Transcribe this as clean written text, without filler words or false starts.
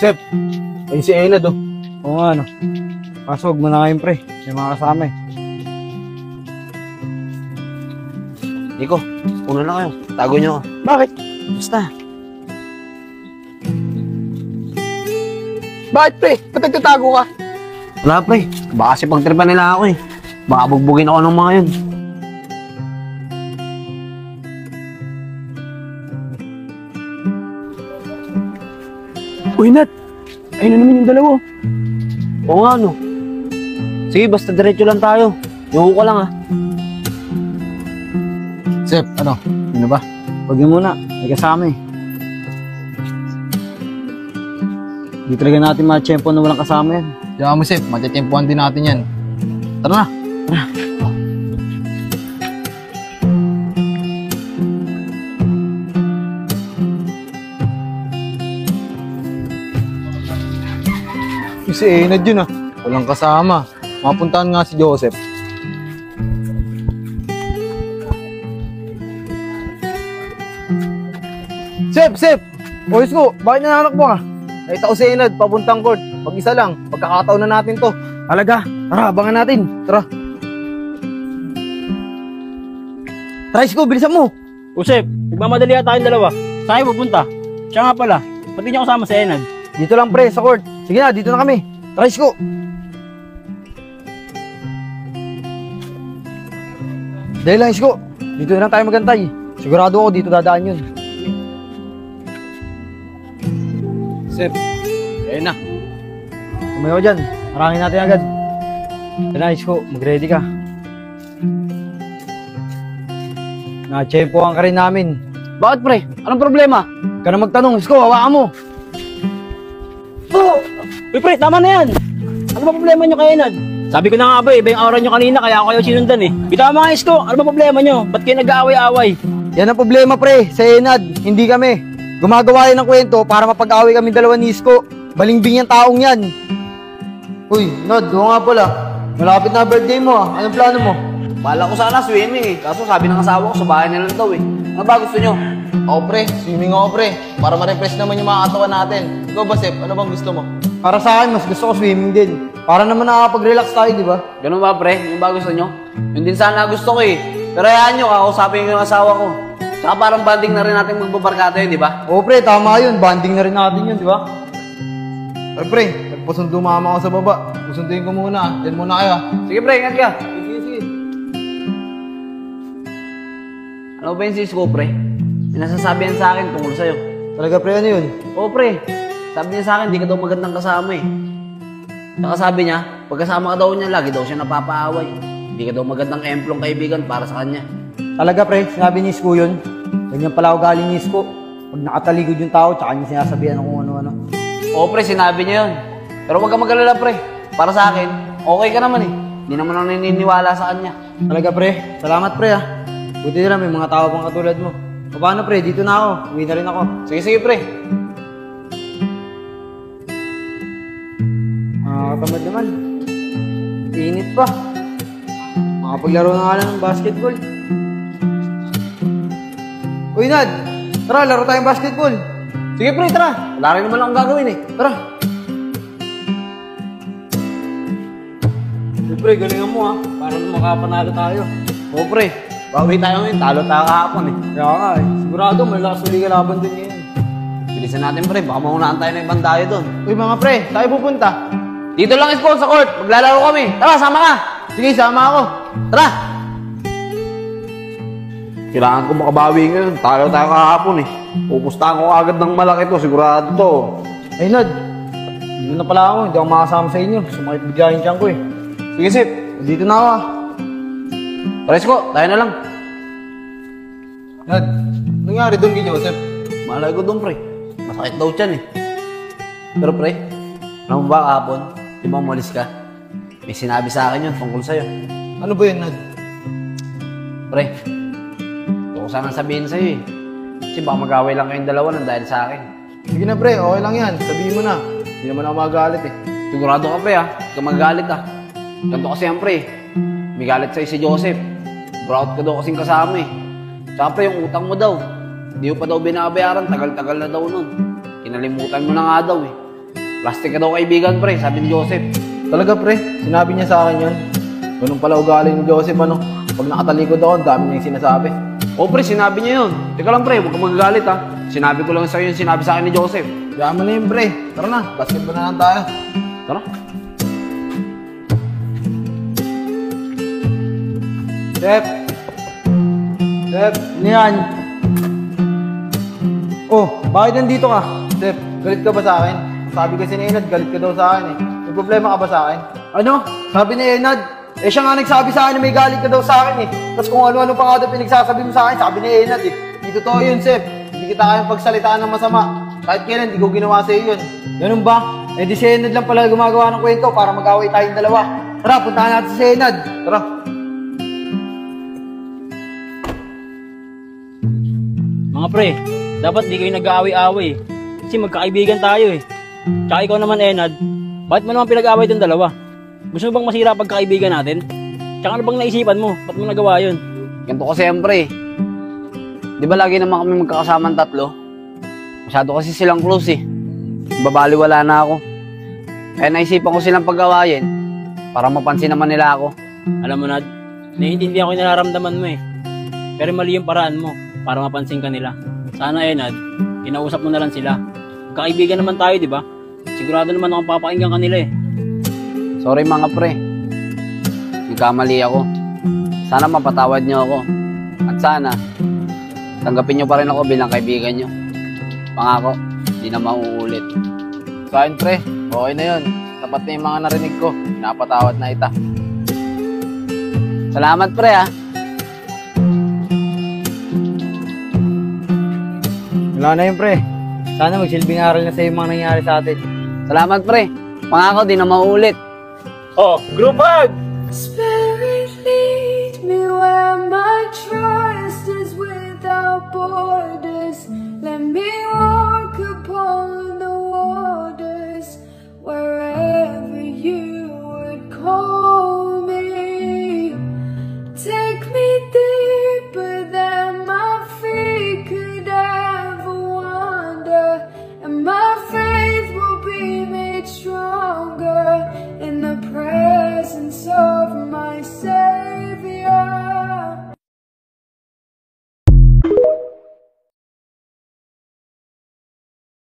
Sep, ayun si Enad oh. Oo nga, no. Kaso, huwag mo na ngayon, pre. May mga kasama eh. Nico, una na kayo. Tago nyo ako. Bakit? Basta. Bakit pre? Ba't nagtatago ka? Wala pre. Baka kasi pagtripan nila ako eh. Baka bugbugin ako ng mga yun. Uy Nat, ayun na naman yung dalawa. Oo nga no. Sige, basta diretso lang tayo. Yung ko lang ah. Sep, ano? Ano ba? Huwag yun muna. May kasama eh. Di talaga natin ma-champion na walang kasama yan. Diyan mo Sep, matitempuhan din natin yan. Tara na. Tara. Si Enad yun ah. Walang kasama. Mapuntahan nga si Joseph. Sep! Boys ko, bakit nananakbo ka? Nakita ko si Enad, papuntang court. Mag-isa lang, pagkakataon na natin to. Talaga? Tara, abangan natin. Tara. Tries ko, bilisan mo. Usep, nagmamadali ata tayong dalawa. Saan kayo pupunta? Siya nga pala, pati niya kasama si Enad. Dito lang, pre, sa court. Sige na, dito na kami. Tries ko. Dahil lang, Isko. Dito na lang tayo magantay. Sigurado ako dito dadaan yun. Sep, ayun na. Tumayo dyan. Marangin natin agad. Dahil lang, Isko. Mag-ready ka. Na-champuan ka rin namin. Bakit pre? Anong problema? Huwag ka na magtanong, Isko. Hawakan mo. Uy pre, tama na yan! Ano ba problema nyo kay Enad? Sabi ko na nga ba, iba yung aura nyo kanina kaya ako kayo sinundan eh. Bitaw mga Isko, ano ba problema nyo? Ba't kayo nag-aaway-aaway? Yan ang problema, pre. Sa Enad, hindi kami. Gumagawa yan ng kwento para mapag-away kami dalawa ni Isko. Balingbing yung taong yan. Uy, Nad, doon nga pala. Malapit na birthday mo ah. Anong plano mo? Bala ko sana swimming eh. Kaso sabi ng asawa ko sa bahay nila daw eh. Ano ba gusto nyo? Ako pre, swimming ako pre. Para ma-refresh naman yung mga katawan natin. Ikaw ba Sep, ano bang gusto mo? Para sa akin, mas gusto ko swimming din. Para naman nakakapag-relax tayo, di ba? Ganun ba pre? Yung ba gusto nyo? Yun din sana gusto ko eh. Pero hayaan nyo, kakausapin ko yung asawa ko. Saka parang banding na rin natin magbabarkada yun, di ba? Oo pre, tama yun. Banding na rin natin yun, di ba? Ay pre, nagpasundo mama ako sa baba. Susunduin ko muna ah. Diyan muna kayo ah. Sige pre, ingat ka. Sige. Ano ba yung sis ko pre? May nasasabihan sa akin tungkol sa'yo. Talaga pre, ano yun? Oo pre, sabi niya sa akin, di ka daw magandang kasama eh. Saka sabi niya, pagkasama ka daw niya, lagi daw siya napapaaway. Hindi ka daw magandang emplong kaibigan para sa kanya. Talaga pre, sinabi ni Isko yun. Ganyan pala ako galing ni Isko. Pag nakataligod yung tao, tsaka niya sinasabihan kung ano-ano. Oo pre, sinabi niya yun. Pero huwag ka mag-alala pre. Para sa akin, okay ka naman eh. Hindi naman ako naniniwala sa kanya. Talaga pre, salamat pre ah. Buti na lang may mga tao pang katulad mo. Paano pre, dito na ako. Uwi na rin ako. Sige pre. Nakakatamad naman. Init pa. Makapaglaro na nga lang ng basketball. Uy Nad, tara laro tayong basketball. Sige pre, tara. Wala rin naman akong gagawin eh. Tara. Pre, galingan mo ha, para makapanalo tayo. Oo pre, bawi tayo ngayon. Talo tayo kahapon eh. Kaya nga eh. Sigurado malakas uli ka laban din ngayon. Bilisan natin pre, baka maunaan tayo ng ibang dayo doon. Uy mga pre, tayo pupunta. Dito lang Isko sa court, maglalaro kami. Tara, sama ka. Sige, sama ako. Tara! Kailangan ko makabawi ngayon. Talo tayo kahapon eh. Pupustahan ko agad ng malaki to, sigurado to. Ay Nad, dito na pala ako. Hindi ako makasama sa inyo. Sumakit bigla yung tiyan ko eh. Sige Sep. Dito na ako ah. Tara Isko, tayo na lang. Nad, nangyari doon kay Joseph? Malay ko doon pre. Masakit daw tiyan eh. Pero pre, alam mo ba kahapon? Di ba umalis ka? May sinabi sa akin yun tungkol sa'yo. Ano ba yun Nad? Pre, ito ko sanang sabihin sa'yo eh. Kasi baka mag-away lang kayong dalawa nang dahil sa akin. Sige na pre, okay lang yan. Sabihin mo na. Hindi naman ako magalit eh. Sigurado ka pre ha, huwag ka magalit ha. Ganto kasi yan pre, may galit sa'yo si Joseph. Proud ka daw kasing kasama eh. Tsaka pre, yung utang mo daw. Hindi mo pa daw binabayaran, tagal-tagal na daw nun. Kinalimutan mo na nga daw eh. Plastic ka daw kaibigan, pre, sabi ni Joseph. Talaga pre, sinabi niya sa akin yun. Ganun pala ugali ni Joseph ano. Pag nakatalikod ako, ang dami niya yung sinasabi. O pre, sinabi niya yun. Teka lang pre, huwag kang magagalit ha. Sinabi ko lang sa'yo yung sinabi sa akin ni Joseph. Kaya mo na yun pre. Tara na, basketball na lang tayo. Tara. Sep! Sep! Ano yan? Oh, bakit nandito ka? Sep, galit ka ba sa akin? Sabi kasi ni Enad, galit ka daw sa akin eh. May problema ka ba sa akin? Ano? Sabi ni Enad, eh siya nga nagsabi sa akin na may galit ka daw sa akin eh. Tapos kung ano-ano pa nga daw pinagsasabi mo sa akin, sabi ni Enad eh. Hindi totoo yun, Sep. Hindi kita kayang pagsalitaan ng masama. Kahit kailan, hindi ko ginawa sa'yo yun. Ganun ba? Eh di si Enad lang pala gumagawa ng kwento para mag-away tayong dalawa. Tara, puntahan natin si Enad. Tara. Mga pre, dapat di kayo nag-aaway-aaway. Kasi magkakaibigan tayo eh. Tsaka ikaw naman, Enad, bakit mo naman pinag-aaway itong dalawa? Gusto mo bang masira pagkakaibigan natin? Tsaka ano bang naisipan mo? Ba't mo nagawa yun? Ganito ko siyempre. Di ba lagi naman kami magkakasamang tatlo? Masyado kasi silang close eh. Babaliwala na ako. Kaya naisipan ko silang pag-awayin para mapansin naman nila ako. Alam mo, Nad, naiintindihan ko yung nararamdaman mo eh. Pero mali yung paraan mo para mapansin ka nila. Sana, Enad, kinausap mo na lang sila. Magkakaibigan naman tayo, di ba? Sigurado naman akong papakinggan kanila eh. Sorry mga pre. Nagkamali ako. Sana mapatawad niyo ako. At sana, tanggapin niyo pa rin ako bilang kaibigan niyo. Pangako, hindi na mauulit. Sa akin, pre. Okay na yun. Sapat na yung mga narinig ko. Pinapatawad na ita. Salamat pre ah. Wala na yun pre. Sana magsilbing aral na sa'yo yung mga nangyari sa atin. Salamat pre. Pangako, di na mauulit. Oh, group hug! Spirit, lead me where my trust is without borders.